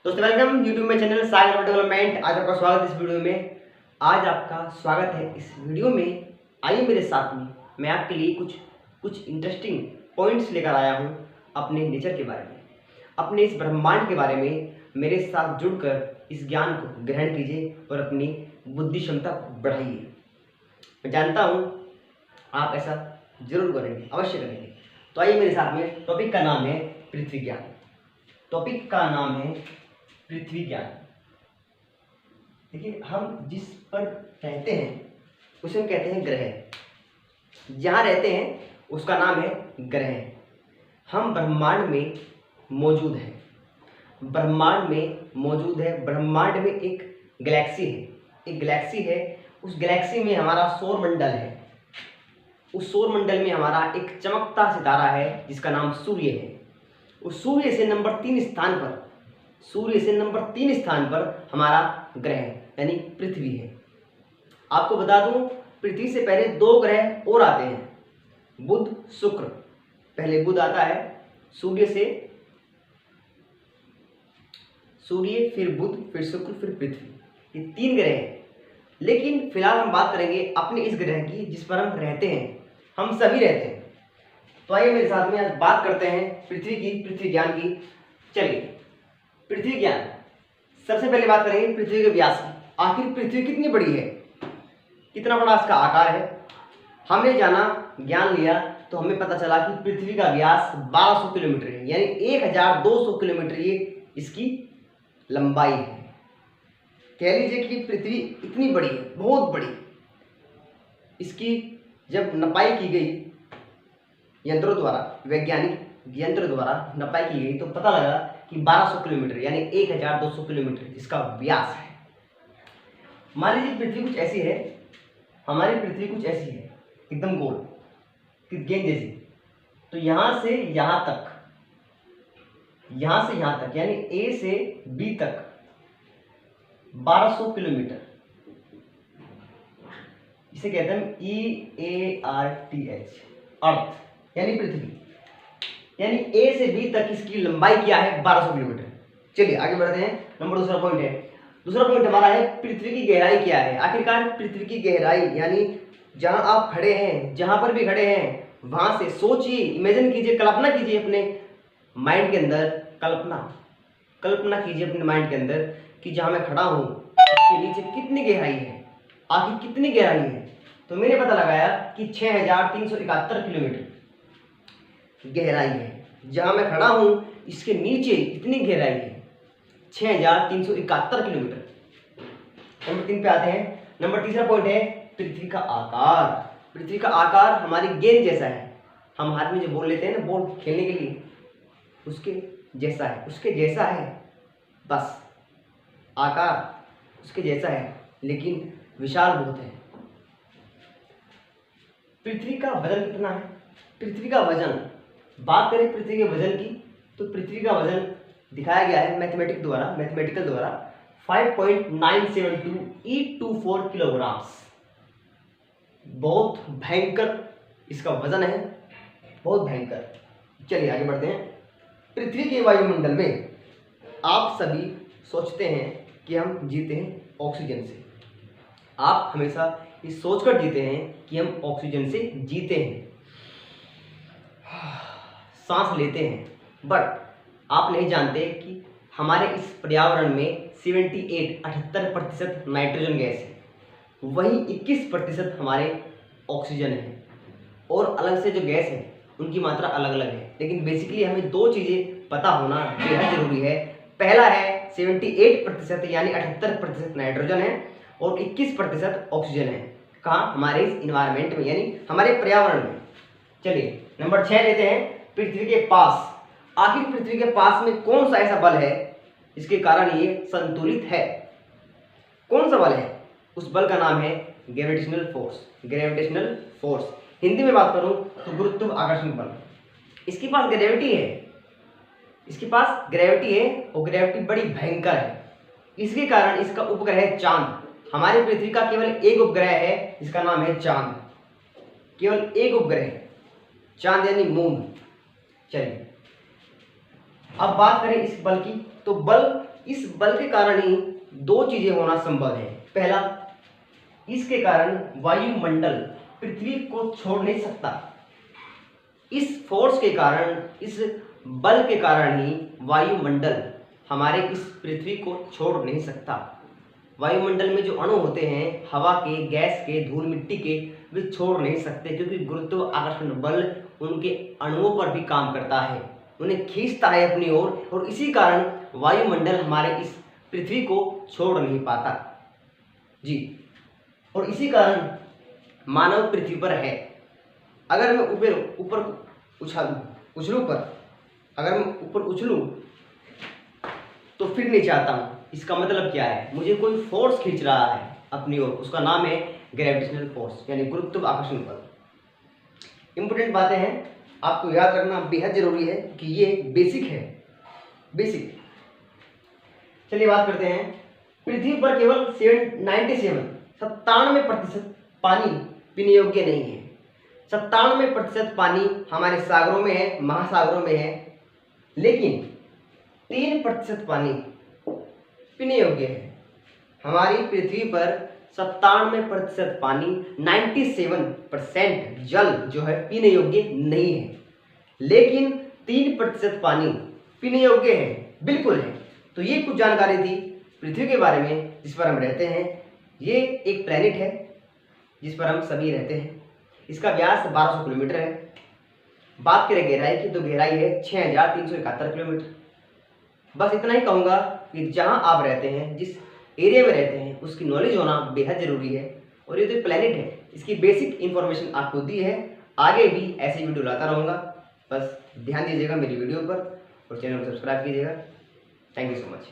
दोस्तों welcome YouTube में channel सागर development. आज आपका स्वागत है इस वीडियो में। आज आपका स्वागत है इस वीडियो में। आइए मेरे साथ में, मैं आपके लिए कुछ इंटरेस्टिंग पॉइंट्स लेकर आया हूँ अपने नेचर के बारे में, अपने इस ब्रह्मांड के बारे में। मेरे साथ जुड़कर इस ज्ञान को ग्रहण कीजिए और अपनी बुद्धि क्षमता को बढ़ाइए। मैं जानता हूँ आप ऐसा जरूर करेंगे, अवश्य करेंगे। तो आइए मेरे साथ में। टॉपिक का नाम है पृथ्वी ज्ञान। टॉपिक का नाम है पृथ्वी ज्ञान। देखिए, हम जिस पर रहते हैं उसे हम कहते हैं ग्रह। जहाँ रहते हैं उसका नाम है ग्रह। हम ब्रह्मांड में मौजूद हैं। ब्रह्मांड में मौजूद है। ब्रह्मांड में एक गैलेक्सी है। एक गैलेक्सी है। उस गैलेक्सी में हमारा सौर मंडल है। उस सौर मंडल में हमारा एक चमकता सितारा है जिसका नाम सूर्य है। उस सूर्य से नंबर 3 स्थान पर हमारा ग्रह यानी पृथ्वी है। आपको बता दूं, पृथ्वी से पहले 2 ग्रह और आते हैं, बुध शुक्र। पहले बुध आता है सूर्य से, सूर्य फिर बुध फिर शुक्र फिर पृथ्वी। ये 3 ग्रह हैं। लेकिन फिलहाल हम बात करेंगे अपने इस ग्रह की जिस पर हम रहते हैं। हम सभी रहते हैं। तो आइए मेरे साथ में आज बात करते हैं पृथ्वी ज्ञान की। चलिए, पृथ्वी ज्ञान। सबसे पहले बात करेंगे पृथ्वी के व्यास की। आखिर पृथ्वी कितनी बड़ी है, कितना बड़ा इसका आकार है। हमने जाना, ज्ञान लिया तो हमें पता चला कि पृथ्वी का व्यास 1200 किलोमीटर है, यानी 1200 किलोमीटर ये इसकी लंबाई है। कह लीजिए कि पृथ्वी इतनी बड़ी है, बहुत बड़ी। इसकी जब नपाई की गई यंत्रों द्वारा, वैज्ञानिक यंत्र द्वारा नपाई की गई तो पता लगा कि 1200 किलोमीटर यानी 1200 किलोमीटर इसका व्यास है। मान लीजिए पृथ्वी कुछ ऐसी है, हमारी पृथ्वी कुछ ऐसी है, एकदम गोल, गेंद जैसी। तो यहाँ से यहाँ तक, यहाँ से यहाँ तक यानी ए से बी तक 1200 किलोमीटर। इसे कहते हैं EARTH, अर्थ यानी पृथ्वी। यानी ए से बी तक इसकी लंबाई क्या है, 1200 किलोमीटर। चलिए आगे बढ़ते हैं। दूसरा पॉइंट है। दूसरा पॉइंट हमारा है पृथ्वी की गहराई क्या है। आखिरकार पृथ्वी की गहराई यानी जहां आप खड़े हैं, जहां पर भी खड़े हैं, वहां से सोचिए, इमेजिन कीजिए, कल्पना कीजिए अपने माइंड के अंदर, कल्पना कीजिए अपने माइंड के अंदर कि जहां मैं खड़ा हूं उसके नीचे कितनी गहराई है। आखिर कितनी गहराई है, तो मैंने पता लगाया कि 6371 किलोमीटर गहराई है। जहां मैं खड़ा हूं इसके नीचे इतनी गहराई है, 6371 किलोमीटर। नंबर 3 पे आते हैं। नंबर तीसरा पॉइंट है पृथ्वी का आकार। पृथ्वी का आकार हमारी गेंद जैसा है। हम हाथ में जो बॉल लेते हैं ना, बॉल खेलने के लिए, उसके जैसा है, उसके जैसा है। बस आकार उसके जैसा है, लेकिन विशाल बहुत है। पृथ्वी का वजन कितना है? पृथ्वी का वजन, बात करें पृथ्वी के वजन की, तो पृथ्वी का वजन दिखाया गया है मैथमेटिकल द्वारा 5.972 E24 किलोग्राम्स। बहुत भयंकर इसका वजन है, बहुत भयंकर। चलिए आगे बढ़ते हैं। पृथ्वी के वायुमंडल में आप सभी सोचते हैं कि हम जीते हैं ऑक्सीजन से। आप हमेशा ये सोचकर जीते हैं कि हम ऑक्सीजन से जीते हैं, सांस लेते हैं। बट आप नहीं जानते कि हमारे इस पर्यावरण में 78 नाइट्रोजन गैस है, वहीं 21% हमारे ऑक्सीजन है। और अलग से जो गैस है उनकी मात्रा अलग अलग है। लेकिन बेसिकली हमें 2 चीज़ें पता होना बेहद जरूरी है। पहला है 78% यानी 78% नाइट्रोजन है और 21% ऑक्सीजन है। कहाँ? हमारे इस इन्वायरमेंट में, यानी हमारे पर्यावरण में। चलिए नंबर 6 लेते हैं। पृथ्वी के पास, आखिर पृथ्वी के पास में कौन सा ऐसा बल है जिसके कारण ये संतुलित है? कौन सा बल है? उस बल का नाम है ग्रेविटेशनल फोर्स। हिंदी में बात करूं तो गुरुत्वाकर्षण बल। इसके पास ग्रेविटी है, और ग्रेविटी बड़ी भयंकर है। इसके कारण इसका उपग्रह है चांद। हमारी पृथ्वी का केवल एक उपग्रह है जिसका नाम है चांद, केवल एक उपग्रह, चांद यानी मून। चलिए अब बात करें इस बल की, तो बल इस बल के कारण ही दो चीजें होना संभव है। पहला, इसके कारण वायुमंडल पृथ्वी को छोड़ नहीं सकता। इस फोर्स के कारण, इस बल के कारण ही वायुमंडल हमारे इस पृथ्वी को छोड़ नहीं सकता। वायुमंडल में जो अणु होते हैं हवा के, गैस के, धूल मिट्टी के, वे छोड़ नहीं सकते क्योंकि गुरुत्वाकर्षण बल उनके अणुओं पर भी काम करता है, उन्हें खींचता है अपनी ओर, और इसी कारण वायुमंडल हमारे इस पृथ्वी को छोड़ नहीं पाता जी। और इसी कारण मानव पृथ्वी पर है। अगर मैं ऊपर उछलूं अगर मैं ऊपर उछलूं तो फिर नहीं चाहता हूँ। इसका मतलब क्या है? मुझे कोई फोर्स खींच रहा है अपनी ओर, उसका नाम है ग्रेविटेशनल फोर्स यानी गुरुत्वाकर्षण बल। इंपॉर्टेंट बातें हैं, आपको याद रखना बेहद जरूरी है कि ये बेसिक है, बेसिक। चलिए बात करते हैं। पृथ्वी पर केवल 97% पानी पीने योग्य नहीं है। 97% पानी हमारे सागरों में है, महासागरों में है, लेकिन 3% पानी पीने योग्य है। हमारी पृथ्वी पर 97% पानी, 97% जल जो है पीने योग्य नहीं है, लेकिन 3% पानी पीने योग्य है, बिल्कुल है। तो ये कुछ जानकारी थी पृथ्वी के बारे में जिस पर हम रहते हैं। ये एक प्लैनेट है जिस पर हम सभी रहते हैं। इसका व्यास 1200 किलोमीटर है। बात करें गहराई की तो गहराई है 6371 किलोमीटर। बस इतना ही कहूँगा कि जहाँ आप रहते हैं, जिस एरिया में रहते हैं, उसकी नॉलेज होना बेहद ज़रूरी है। और ये जो प्लैनेट है इसकी बेसिक इन्फॉर्मेशन आपको दी है। आगे भी ऐसी वीडियो लाता रहूँगा, बस ध्यान दीजिएगा मेरी वीडियो पर और चैनल को सब्सक्राइब कीजिएगा। Thank you so much.